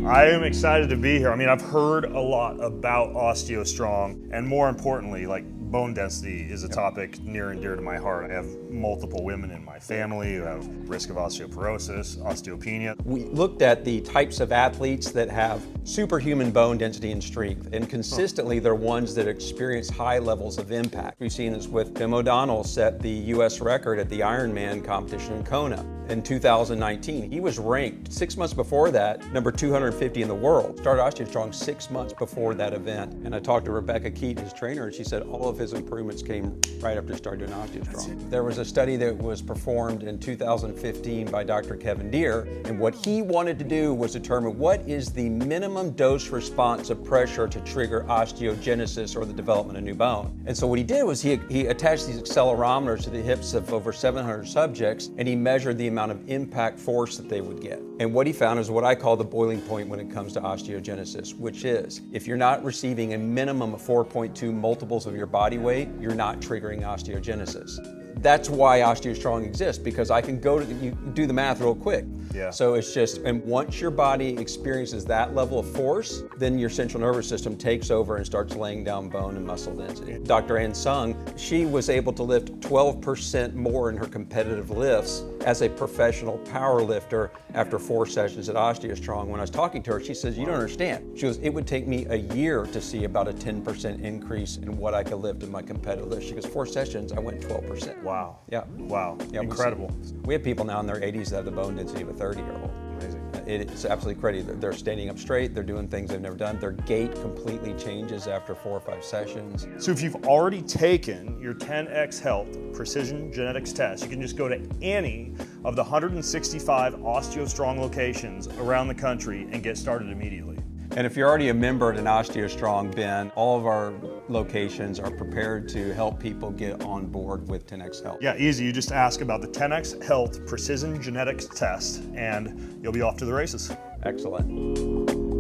I am excited to be here. I mean, I've heard a lot about OsteoStrong, and more importantly, like bone density is a topic near and dear to my heart. I have multiple women in my family who have risk of osteoporosis, osteopenia. We looked at the types of athletes that have superhuman bone density and strength, and consistently they're ones that experience high levels of impact. We've seen this with Tim O'Donnell set the US record at the Ironman competition in Kona in 2019. He was ranked 6 months before that, number 250 in the world. Started OsteoStrong 6 months before that event. And I talked to Rebecca Keat, his trainer, and she said all of his improvements came right after he started doing OsteoStrong. There was a study that was performed in 2015 by Dr. Kevin Deere, and what he wanted to do was determine what is the minimum dose response of pressure to trigger osteogenesis, or the development of new bone. And so what he did was he attached these accelerometers to the hips of over 700 subjects, and he measured the amount of impact force that they would get. And what he found is what I call the boiling point when it comes to osteogenesis, which is if you're not receiving a minimum of 4.2 multiples of your body weight, you're not triggering osteogenesis. That's why OsteoStrong exists, because I can go to, you do the math real quick. Yeah. So it's just, and once your body experiences that level of force, then your central nervous system takes over and starts laying down bone and muscle density. Dr. Ann Sung, she was able to lift 12% more in her competitive lifts as a professional power lifter after 4 sessions at OsteoStrong. When I was talking to her, she says, you don't understand. She goes, it would take me a year to see about a 10% increase in what I could lift in my competitive lift. She goes, 4 sessions, I went 12%. Wow. Yeah. Wow. Yeah, Incredible. We have people now in their 80s that have the bone density of a 30-year-old. Amazing. It's absolutely crazy. They're standing up straight, they're doing things they've never done. Their gait completely changes after 4 or 5 sessions. So if you've already taken your 10x Health Precision Genetics test, you can just go to any of the 165 OsteoStrong locations around the country and get started immediately. And if you're already a member at an OsteoStrong, Ben, all of our locations are prepared to help people get on board with 10x Health. Yeah, easy. You just ask about the 10x Health Precision Genetics test and you'll be off to the races. Excellent.